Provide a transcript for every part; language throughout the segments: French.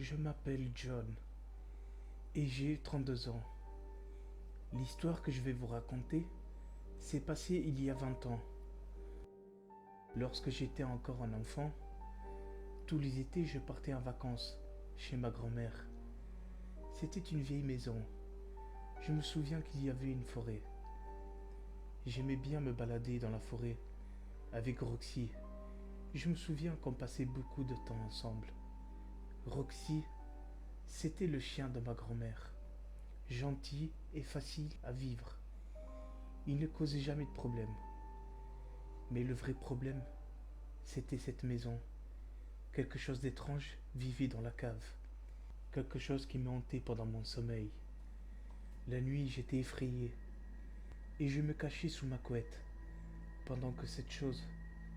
Je m'appelle John et j'ai 32 ans. L'histoire que je vais vous raconter s'est passée il y a 20 ans. Lorsque j'étais encore un enfant, tous les étés je partais en vacances chez ma grand-mère. C'était une vieille maison. Je me souviens qu'il y avait une forêt. J'aimais bien me balader dans la forêt avec Roxy. Je me souviens qu'on passait beaucoup de temps ensemble. Roxy, c'était le chien de ma grand-mère, gentil et facile à vivre. Il ne causait jamais de problème. Mais le vrai problème, c'était cette maison. Quelque chose d'étrange vivait dans la cave. Quelque chose qui me hantait pendant mon sommeil. La nuit, j'étais effrayé et je me cachais sous ma couette pendant que cette chose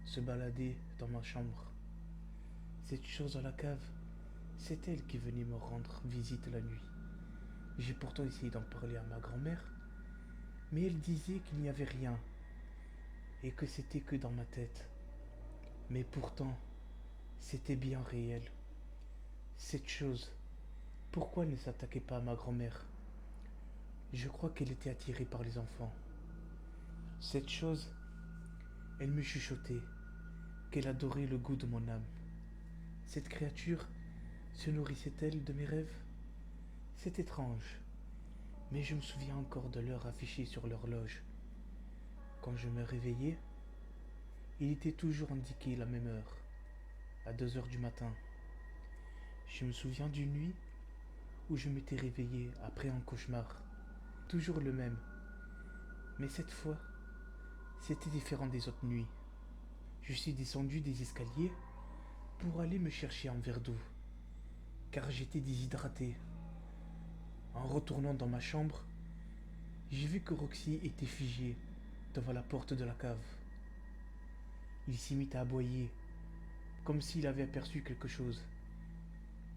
se baladait dans ma chambre. Cette chose dans la cave, c'est elle qui venait me rendre visite la nuit. J'ai pourtant essayé d'en parler à ma grand-mère, mais elle disait qu'il n'y avait rien et que c'était que dans ma tête. Mais pourtant, c'était bien réel. Cette chose, pourquoi elle ne s'attaquait pas à ma grand-mère? Je crois qu'elle était attirée par les enfants. Cette chose, elle me chuchotait qu'elle adorait le goût de mon âme. Cette créature se nourrissait-elle de mes rêves? C'est étrange, mais je me souviens encore de l'heure affichée sur l'horloge. Quand je me réveillais, il était toujours indiqué la même heure, à 2 heures du matin. Je me souviens d'une nuit où je m'étais réveillé après un cauchemar, toujours le même, mais cette fois, c'était différent des autres nuits. Je suis descendu des escaliers pour aller me chercher un verre d'eau, car j'étais déshydraté. En retournant dans ma chambre, j'ai vu que Roxy était figé devant la porte de la cave. Il s'y mit à aboyer, comme s'il avait aperçu quelque chose.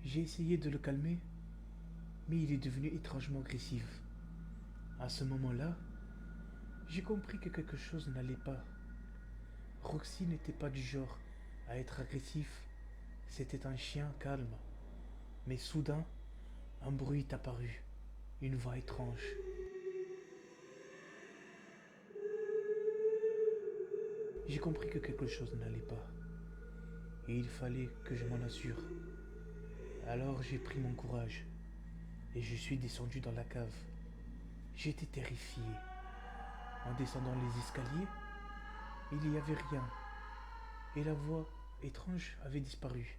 J'ai essayé de le calmer, mais il est devenu étrangement agressif. À ce moment-là, j'ai compris que quelque chose n'allait pas. Roxy n'était pas du genre à être agressif, c'était un chien calme. Mais soudain, un bruit est apparu, une voix étrange. J'ai compris que quelque chose n'allait pas, et il fallait que je m'en assure. Alors j'ai pris mon courage, et je suis descendu dans la cave. J'étais terrifié. En descendant les escaliers, il n'y avait rien, et la voix étrange avait disparu.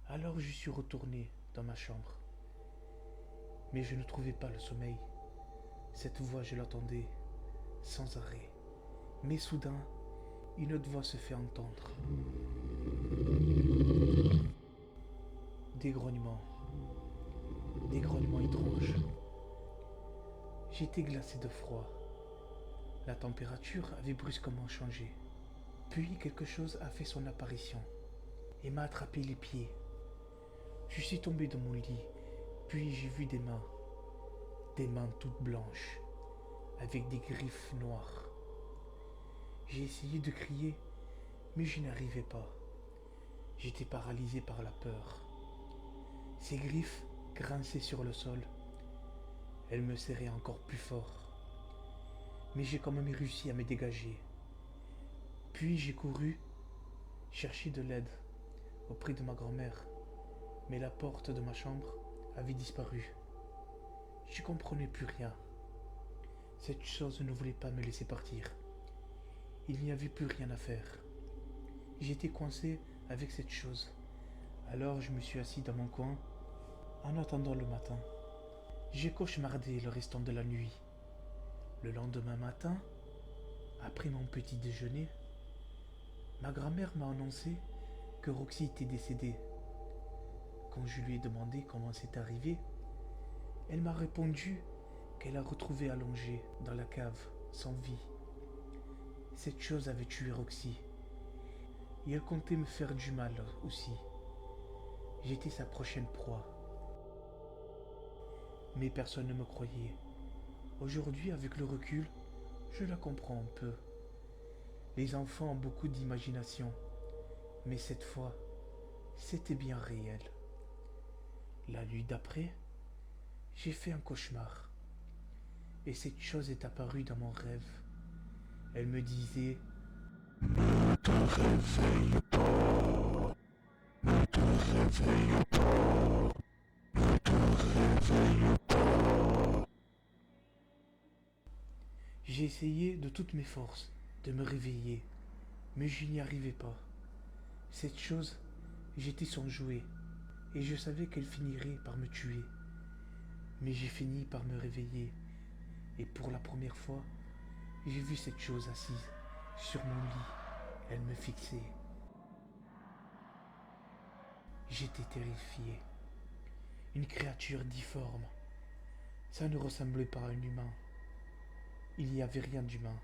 Alors je suis retourné dans ma chambre. Mais je ne trouvais pas le sommeil. Cette voix, je l'entendais sans arrêt. Mais soudain, une autre voix se fait entendre. Des grognements. Des grognements étranges. J'étais glacé de froid. La température avait brusquement changé. Puis quelque chose a fait son apparition et m'a attrapé les pieds. Je suis tombé de mon lit, puis j'ai vu des mains toutes blanches, avec des griffes noires. J'ai essayé de crier, mais je n'arrivais pas. J'étais paralysé par la peur. Ces griffes grinçaient sur le sol. Elles me serraient encore plus fort. Mais j'ai quand même réussi à me dégager. Puis j'ai couru chercher de l'aide auprès de ma grand-mère. Mais la porte de ma chambre avait disparu. Je ne comprenais plus rien. Cette chose ne voulait pas me laisser partir. Il n'y avait plus rien à faire. J'étais coincé avec cette chose. Alors je me suis assis dans mon coin en attendant le matin. J'ai cauchemardé le restant de la nuit. Le lendemain matin, après mon petit déjeuner, ma grand-mère m'a annoncé que Roxy était décédée. Quand je lui ai demandé comment c'est arrivé, elle m'a répondu qu'elle a retrouvé allongée dans la cave, sans vie. Cette chose avait tué Roxy. Et elle comptait me faire du mal aussi. J'étais sa prochaine proie. Mais personne ne me croyait. Aujourd'hui, avec le recul, je la comprends un peu. Les enfants ont beaucoup d'imagination. Mais cette fois, c'était bien réel. La nuit d'après, j'ai fait un cauchemar. Et cette chose est apparue dans mon rêve. Elle me disait: Ne te réveille pas, ne te réveille pas, ne te réveille pas. j'ai essayé de toutes mes forces de me réveiller, mais je n'y arrivais pas. Cette chose, j'étais son jouet, et je savais qu'elle finirait par me tuer. Mais j'ai fini par me réveiller, et pour la première fois, j'ai vu cette chose assise sur mon lit. Elle me fixait. J'étais terrifié. Une créature difforme. Ça ne ressemblait pas à un humain. Il n'y avait rien d'humain.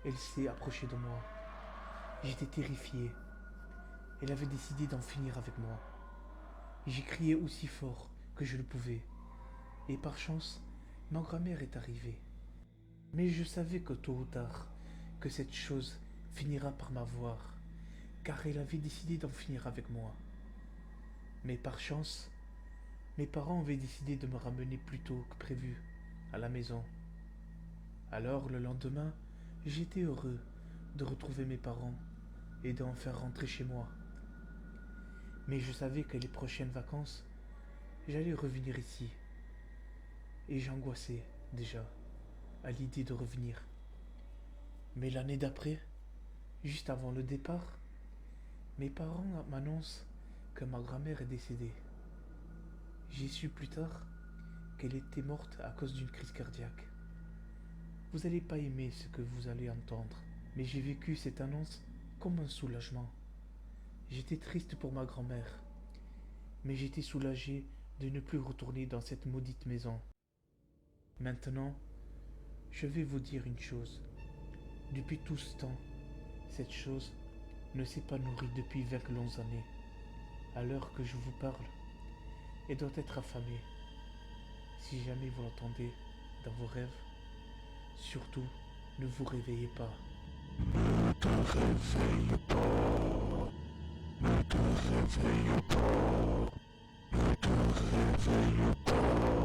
Elle s'est approchée de moi. J'étais terrifié. Elle avait décidé d'en finir avec moi. J'ai crié aussi fort que je le pouvais. Et par chance, ma grand-mère est arrivée. Mais je savais que tôt ou tard, que cette chose finira par m'avoir, car elle avait décidé d'en finir avec moi. Mais par chance, mes parents avaient décidé de me ramener plus tôt que prévu à la maison. Alors le lendemain, j'étais heureux de retrouver mes parents et d'en faire rentrer chez moi. Mais je savais que les prochaines vacances, j'allais revenir ici. Et j'angoissais déjà à l'idée de revenir. Mais l'année d'après, juste avant le départ, mes parents m'annoncent que ma grand-mère est décédée. J'ai su plus tard qu'elle était morte à cause d'une crise cardiaque. Vous n'allez pas aimer ce que vous allez entendre, mais j'ai vécu cette annonce comme un soulagement. J'étais triste pour ma grand-mère, mais j'étais soulagé de ne plus retourner dans cette maudite maison. Maintenant, je vais vous dire une chose. Depuis tout ce temps, cette chose ne s'est pas nourrie depuis 20 longues années. À l'heure que je vous parle, elle doit être affamée. Si jamais vous l'entendez dans vos rêves, surtout ne vous réveillez pas. Ne te réveille pas, ne te réveille pas, ne te réveille pas.